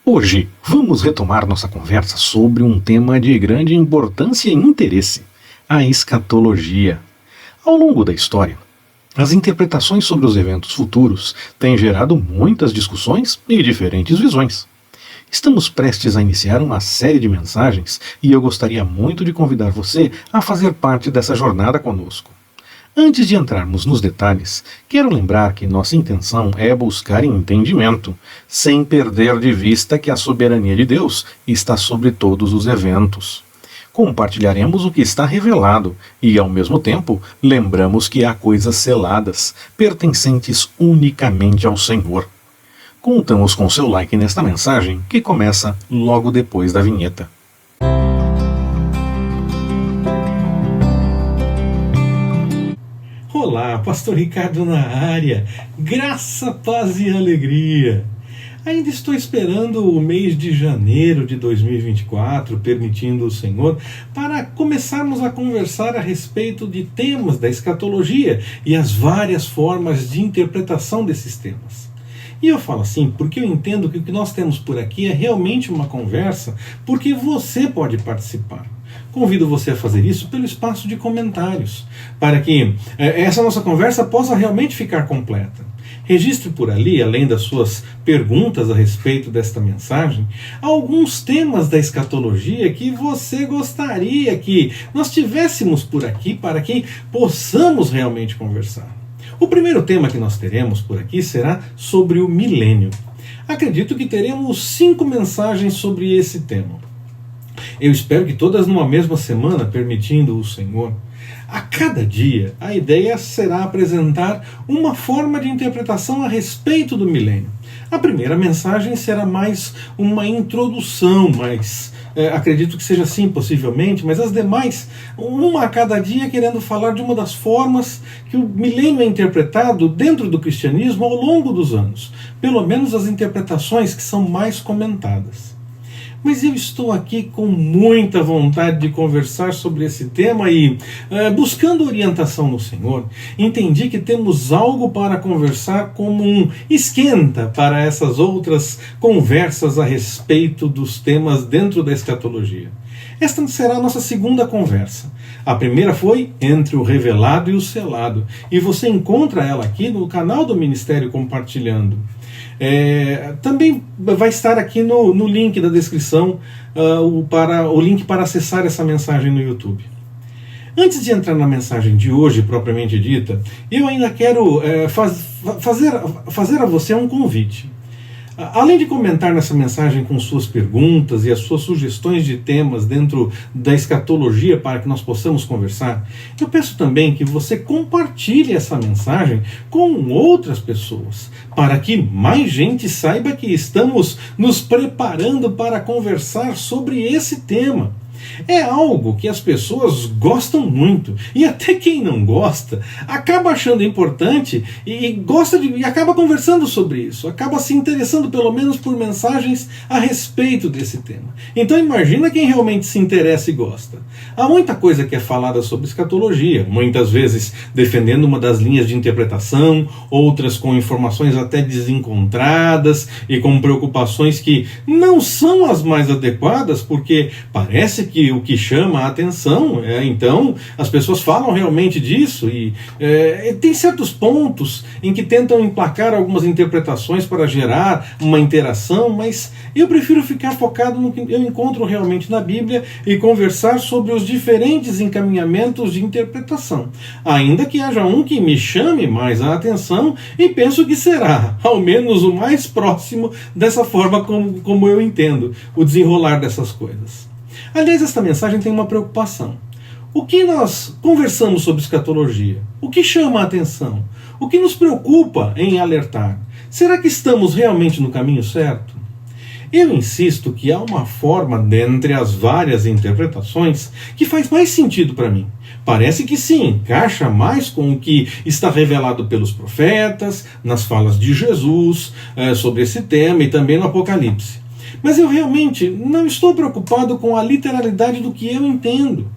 Hoje, vamos retomar nossa conversa sobre um tema de grande importância e interesse: a escatologia. Ao longo da história, as interpretações sobre os eventos futuros têm gerado muitas discussões e diferentes visões. Estamos prestes a iniciar uma série de mensagens e eu gostaria muito de convidar você a fazer parte dessa jornada conosco. Antes de entrarmos nos detalhes, quero lembrar que nossa intenção é buscar entendimento, sem perder de vista que a soberania de Deus está sobre todos os eventos. Compartilharemos o que está revelado e, ao mesmo tempo, lembramos que há coisas seladas, pertencentes unicamente ao Senhor. Contamos com seu like nesta mensagem, que começa logo depois da vinheta. Olá, Pastor Ricardo na área, graça, paz e alegria. Ainda estou esperando o mês de janeiro de 2024, permitindo o Senhor, para começarmos a conversar a respeito de temas da escatologia e as várias formas de interpretação desses temas. E eu falo assim porque eu entendo que o que nós temos por aqui é realmente uma conversa, porque você pode participar. Convido você a fazer isso pelo espaço de comentários, para que essa nossa conversa possa realmente ficar completa. Registre por ali, além das suas perguntas a respeito desta mensagem, alguns temas da escatologia que você gostaria que nós tivéssemos por aqui para que possamos realmente conversar. O primeiro tema que nós teremos por aqui será sobre o milênio. Acredito que teremos 5 mensagens sobre esse tema. Eu espero que todas numa mesma semana, permitindo o Senhor. A cada dia, a ideia será apresentar uma forma de interpretação a respeito do milênio. A primeira mensagem será mais uma introdução, acredito que seja assim possivelmente, mas as demais, uma a cada dia, querendo falar de uma das formas que o milênio é interpretado dentro do cristianismo ao longo dos anos. Pelo menos as interpretações que são mais comentadas. Mas eu estou aqui com muita vontade de conversar sobre esse tema e, buscando orientação no Senhor, entendi que temos algo para conversar como um esquenta para essas outras conversas a respeito dos temas dentro da escatologia. Esta será a nossa segunda conversa. A primeira foi entre o revelado e o selado, e você encontra ela aqui no canal do Ministério Compartilhando. Também vai estar aqui no link da descrição o link para acessar essa mensagem no YouTube. Antes de entrar na mensagem de hoje, propriamente dita, eu ainda quero fazer a você um convite. Além de comentar nessa mensagem com suas perguntas e as suas sugestões de temas dentro da escatologia para que nós possamos conversar, eu peço também que você compartilhe essa mensagem com outras pessoas, para que mais gente saiba que estamos nos preparando para conversar sobre esse tema. É algo que as pessoas gostam muito, e até quem não gosta acaba achando importante e acaba conversando sobre isso, acaba se interessando pelo menos por mensagens a respeito desse tema. Então imagina quem realmente se interessa e gosta. Há muita coisa que é falada sobre escatologia, muitas vezes defendendo uma das linhas de interpretação, outras com informações até desencontradas e com preocupações que não são as mais adequadas, porque parece que o que chama a atenção, então as pessoas falam realmente disso e tem certos pontos em que tentam emplacar algumas interpretações para gerar uma interação, mas eu prefiro ficar focado no que eu encontro realmente na Bíblia e conversar sobre os diferentes encaminhamentos de interpretação, ainda que haja um que me chame mais a atenção e penso que será, ao menos o mais próximo dessa forma como eu entendo o desenrolar dessas coisas. Aliás, esta mensagem tem uma preocupação. O que nós conversamos sobre escatologia? O que chama a atenção? O que nos preocupa em alertar? Será que estamos realmente no caminho certo? Eu insisto que há uma forma, dentre as várias interpretações, que faz mais sentido para mim. Parece que se encaixa mais com o que está revelado pelos profetas, nas falas de Jesus sobre esse tema e também no Apocalipse. Mas eu realmente não estou preocupado com a literalidade do que eu entendo.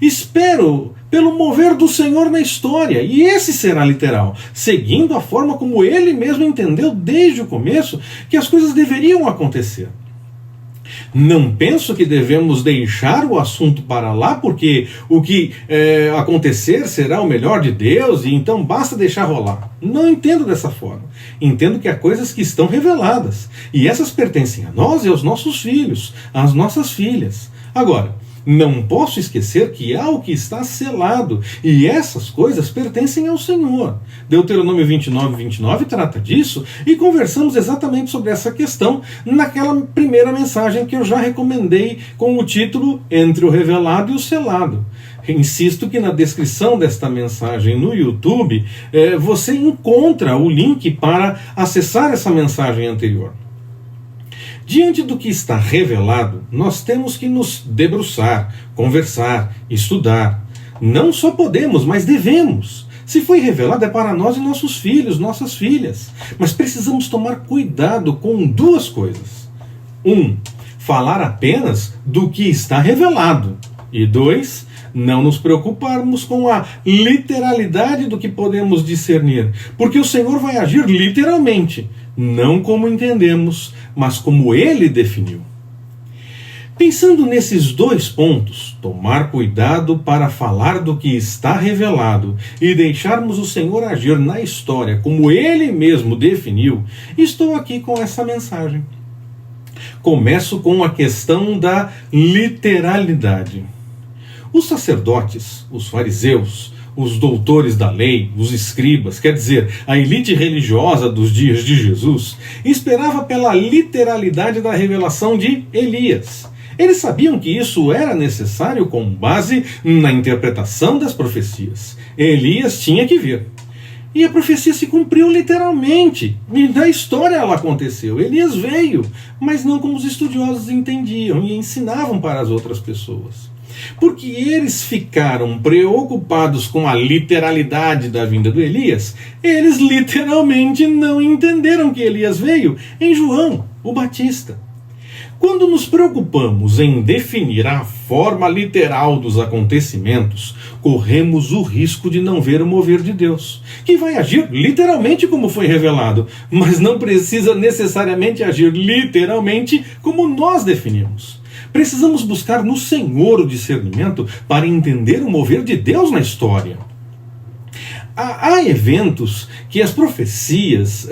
Espero pelo mover do Senhor na história, e esse será literal, seguindo a forma como ele mesmo entendeu desde o começo que as coisas deveriam acontecer. Não penso que devemos deixar o assunto para lá, porque o que acontecer será o melhor de Deus e então basta deixar rolar. Não entendo dessa forma. Entendo que há coisas que estão reveladas e essas pertencem a nós e aos nossos filhos, às nossas filhas. Agora, não posso esquecer que há o que está selado, e essas coisas pertencem ao Senhor. Deuteronômio 29 trata disso, e conversamos exatamente sobre essa questão naquela primeira mensagem que eu já recomendei com o título Entre o Revelado e o Selado. Insisto que na descrição desta mensagem no YouTube, você encontra o link para acessar essa mensagem anterior. Diante do que está revelado, nós temos que nos debruçar, conversar, estudar. Não só podemos, mas devemos. Se foi revelado é para nós e nossos filhos, nossas filhas. Mas precisamos tomar cuidado com duas coisas. 1. Falar apenas do que está revelado. E 2. Não nos preocuparmos com a literalidade do que podemos discernir. Porque o Senhor vai agir literalmente. Não como entendemos, mas como Ele definiu. Pensando nesses dois pontos, tomar cuidado para falar do que está revelado e deixarmos o Senhor agir na história como Ele mesmo definiu, estou aqui com essa mensagem. Começo com a questão da literalidade. Os sacerdotes, os fariseus, os doutores da lei, os escribas, quer dizer, a elite religiosa dos dias de Jesus, esperava pela literalidade da revelação de Elias. Eles sabiam que isso era necessário com base na interpretação das profecias. Elias tinha que vir. E a profecia se cumpriu literalmente. E na história ela aconteceu. Elias veio, mas não como os estudiosos entendiam e ensinavam para as outras pessoas. Porque eles ficaram preocupados com a literalidade da vinda do Elias, eles literalmente não entenderam que Elias veio em João, o Batista. Quando nos preocupamos em definir a forma literal dos acontecimentos, corremos o risco de não ver o mover de Deus, que vai agir literalmente como foi revelado, mas não precisa necessariamente agir literalmente como nós definimos. Precisamos buscar no Senhor o discernimento para entender o mover de Deus na história. Há eventos que as profecias,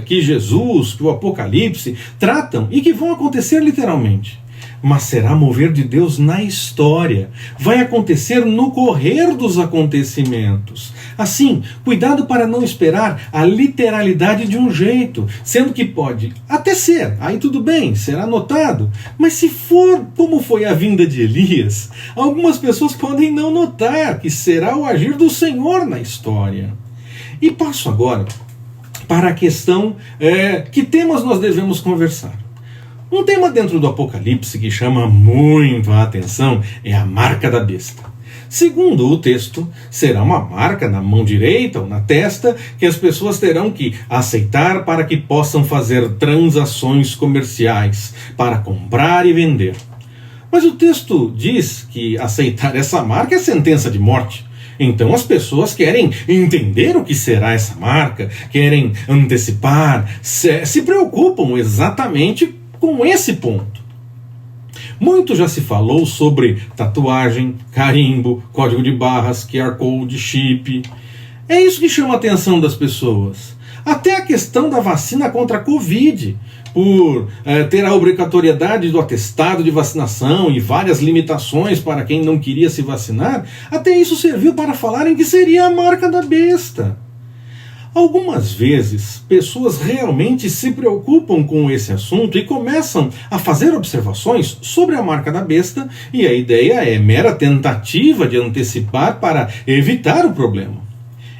que Jesus, que o Apocalipse tratam e que vão acontecer literalmente. Mas será mover de Deus na história. Vai acontecer no correr dos acontecimentos. Assim, cuidado para não esperar a literalidade de um jeito, sendo que pode até ser, aí tudo bem, será notado. Mas se for como foi a vinda de Elias, algumas pessoas podem não notar que será o agir do Senhor na história. E passo agora para a questão que temas nós devemos conversar. Um tema dentro do Apocalipse que chama muito a atenção é a marca da besta. Segundo o texto, será uma marca na mão direita ou na testa que as pessoas terão que aceitar para que possam fazer transações comerciais, para comprar e vender. Mas o texto diz que aceitar essa marca é sentença de morte. Então as pessoas querem entender o que será essa marca, querem antecipar, se preocupam exatamente com esse ponto. Muito já se falou sobre tatuagem, carimbo, código de barras, QR Code, chip. É isso que chama a atenção das pessoas. Até a questão da vacina contra a Covid, por ter a obrigatoriedade do atestado de vacinação e várias limitações para quem não queria se vacinar, até isso serviu para falarem que seria a marca da besta. Algumas vezes, pessoas realmente se preocupam com esse assunto e começam a fazer observações sobre a marca da besta, e a ideia é mera tentativa de antecipar para evitar o problema.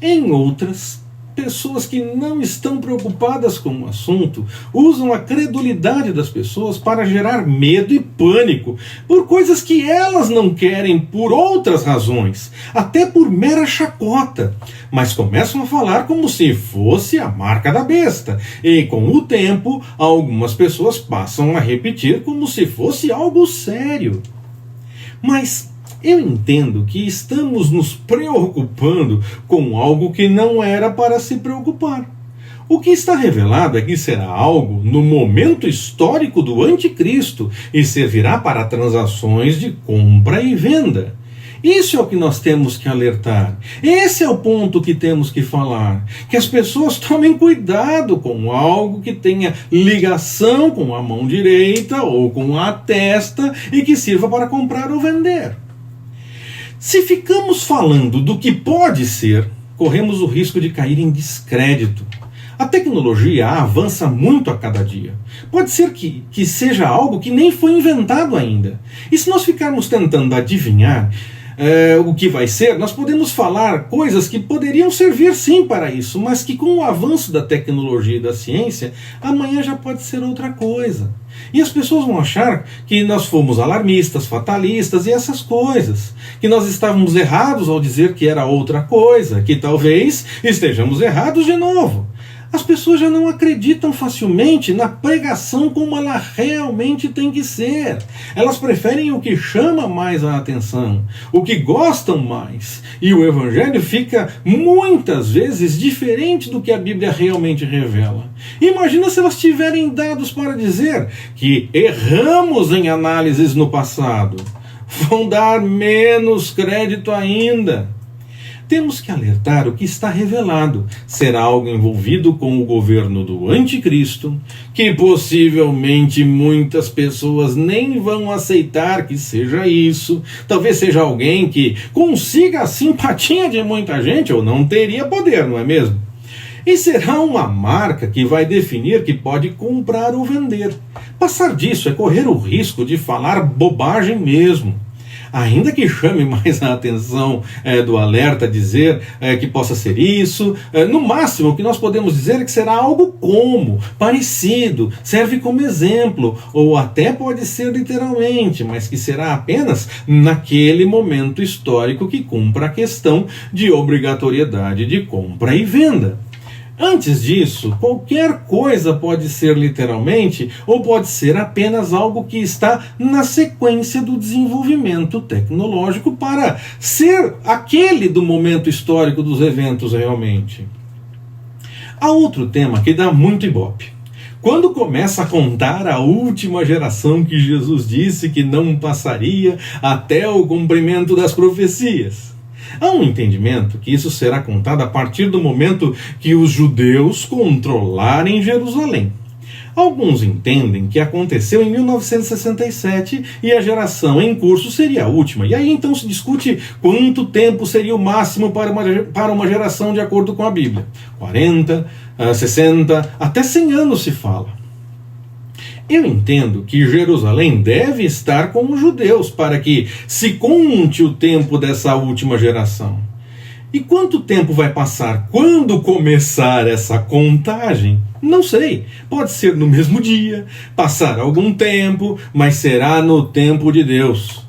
Em outras, pessoas que não estão preocupadas com o assunto usam a credulidade das pessoas para gerar medo e pânico por coisas que elas não querem por outras razões, até por mera chacota, mas começam a falar como se fosse a marca da besta, e com o tempo algumas pessoas passam a repetir como se fosse algo sério. Mas eu entendo que estamos nos preocupando com algo que não era para se preocupar. O que está revelado é que será algo no momento histórico do anticristo e servirá para transações de compra e venda. Isso é o que nós temos que alertar. Esse é o ponto que temos que falar. Que as pessoas tomem cuidado com algo que tenha ligação com a mão direita ou com a testa e que sirva para comprar ou vender. Se ficamos falando do que pode ser, corremos o risco de cair em descrédito. A tecnologia avança muito a cada dia. Pode ser que seja algo que nem foi inventado ainda. E se nós ficarmos tentando adivinhar o que vai ser, nós podemos falar coisas que poderiam servir sim para isso, mas que com o avanço da tecnologia e da ciência, amanhã já pode ser outra coisa. E as pessoas vão achar que nós fomos alarmistas, fatalistas e essas coisas. Que nós estávamos errados ao dizer que era outra coisa, que talvez estejamos errados de novo. As pessoas já não acreditam facilmente na pregação como ela realmente tem que ser. Elas preferem o que chama mais a atenção, o que gostam mais. E o Evangelho fica muitas vezes diferente do que a Bíblia realmente revela. Imagina se elas tiverem dados para dizer que erramos em análises no passado. Vão dar menos crédito ainda. Temos que alertar o que está revelado. Será algo envolvido com o governo do anticristo, que possivelmente muitas pessoas nem vão aceitar que seja isso. Talvez seja alguém que consiga a simpatia de muita gente, ou não teria poder, não é mesmo? E será uma marca que vai definir que pode comprar ou vender. Passar disso é correr o risco de falar bobagem mesmo. Ainda que chame mais a atenção do alerta dizer que possa ser isso, no máximo o que nós podemos dizer é que será algo como, parecido, serve como exemplo, ou até pode ser literalmente, mas que será apenas naquele momento histórico que cumpra a questão de obrigatoriedade de compra e venda. Antes disso, qualquer coisa pode ser literalmente ou pode ser apenas algo que está na sequência do desenvolvimento tecnológico para ser aquele do momento histórico dos eventos realmente. Há outro tema que dá muito ibope. Quando começa a contar a última geração que Jesus disse que não passaria até o cumprimento das profecias. Há um entendimento que isso será contado a partir do momento que os judeus controlarem Jerusalém. Alguns entendem que aconteceu em 1967 e a geração em curso seria a última. E aí então se discute quanto tempo seria o máximo para uma geração de acordo com a Bíblia. 40, 60, até 100 anos se fala. Eu entendo que Jerusalém deve estar com os judeus para que se conte o tempo dessa última geração. E quanto tempo vai passar quando começar essa contagem? Não sei. Pode ser no mesmo dia, passar algum tempo, mas será no tempo de Deus.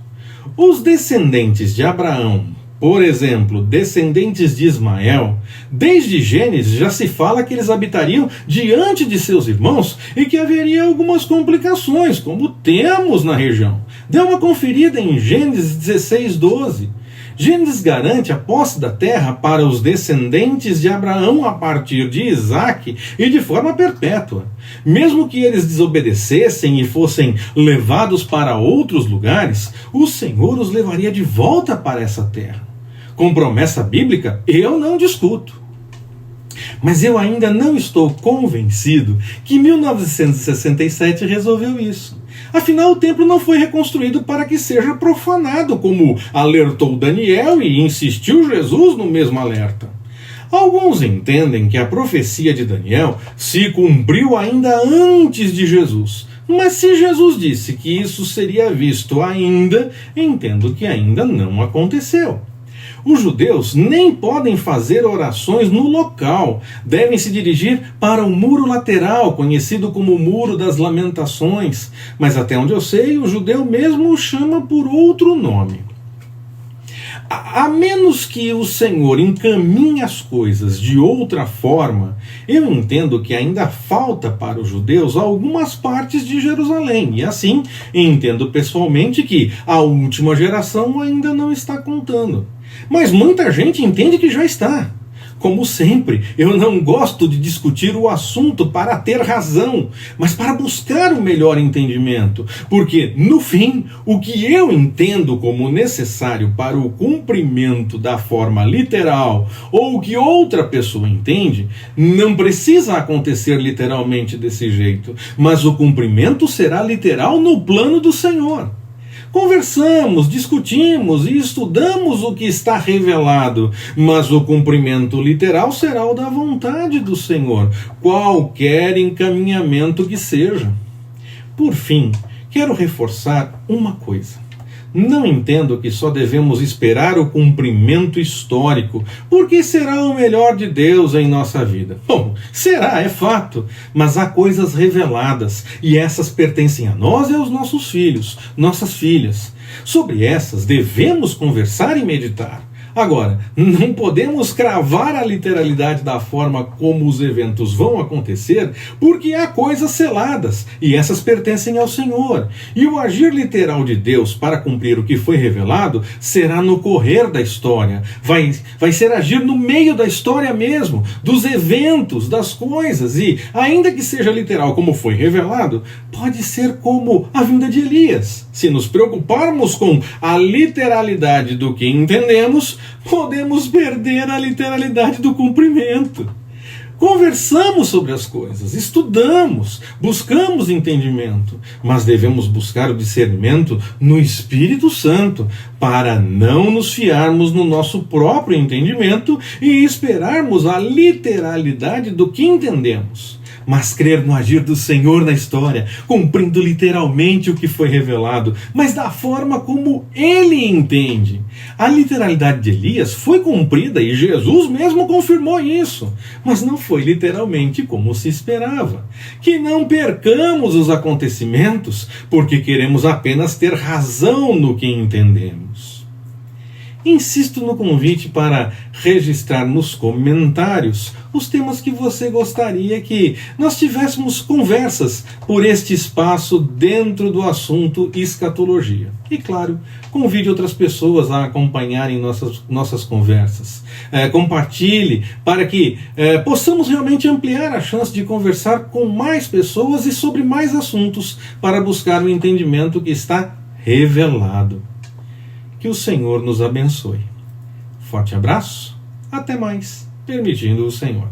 Os descendentes de Abraão, por exemplo, descendentes de Ismael, desde Gênesis já se fala que eles habitariam diante de seus irmãos e que haveria algumas complicações, como temos na região. Dê uma conferida em Gênesis 16:12. Gênesis garante a posse da terra para os descendentes de Abraão a partir de Isaque e de forma perpétua. Mesmo que eles desobedecessem e fossem levados para outros lugares, o Senhor os levaria de volta para essa terra. Com promessa bíblica, eu não discuto. Mas eu ainda não estou convencido que 1967 resolveu isso. Afinal, o templo não foi reconstruído para que seja profanado, como alertou Daniel e insistiu Jesus no mesmo alerta. Alguns entendem que a profecia de Daniel se cumpriu ainda antes de Jesus. Mas se Jesus disse que isso seria visto ainda, entendo que ainda não aconteceu. Os judeus nem podem fazer orações no local, devem se dirigir para o muro lateral, conhecido como Muro das Lamentações, mas até onde eu sei, o judeu mesmo o chama por outro nome. A menos que o Senhor encaminhe as coisas de outra forma, eu entendo que ainda falta para os judeus algumas partes de Jerusalém, e assim entendo pessoalmente que a última geração ainda não está contando. Mas muita gente entende que já está. Como sempre, eu não gosto de discutir o assunto para ter razão, mas para buscar o melhor entendimento, porque, no fim, o que eu entendo como necessário para o cumprimento da forma literal, ou o que outra pessoa entende, não precisa acontecer literalmente desse jeito, mas o cumprimento será literal no plano do Senhor. Conversamos, discutimos e estudamos o que está revelado, mas o cumprimento literal será o da vontade do Senhor, qualquer encaminhamento que seja. Por fim, quero reforçar uma coisa. Não entendo que só devemos esperar o cumprimento histórico, porque será o melhor de Deus em nossa vida. Bom, será, é fato, mas há coisas reveladas, e essas pertencem a nós e aos nossos filhos, nossas filhas. Sobre essas devemos conversar e meditar. Agora, não podemos cravar a literalidade da forma como os eventos vão acontecer, porque há coisas seladas, e essas pertencem ao Senhor. E o agir literal de Deus para cumprir o que foi revelado será no correr da história. Vai ser agir no meio da história mesmo, dos eventos, das coisas, e, ainda que seja literal como foi revelado, pode ser como a vinda de Elias. Se nos preocuparmos com a literalidade do que entendemos, podemos perder a literalidade do cumprimento. Conversamos sobre as coisas, estudamos, buscamos entendimento, mas devemos buscar o discernimento no Espírito Santo, para não nos fiarmos no nosso próprio entendimento e esperarmos a literalidade do que entendemos, mas crer no agir do Senhor na história, cumprindo literalmente o que foi revelado, mas da forma como Ele entende. A literalidade de Elias foi cumprida e Jesus mesmo confirmou isso, mas não foi literalmente como se esperava. Que não percamos os acontecimentos, porque queremos apenas ter razão no que entendemos. Insisto no convite para registrar nos comentários os temas que você gostaria que nós tivéssemos conversas por este espaço dentro do assunto escatologia. E claro, convide outras pessoas a acompanharem nossas conversas. Compartilhe para que possamos realmente ampliar a chance de conversar com mais pessoas e sobre mais assuntos para buscar o entendimento que está revelado. Que o Senhor nos abençoe. Forte abraço, até mais, permitindo o Senhor.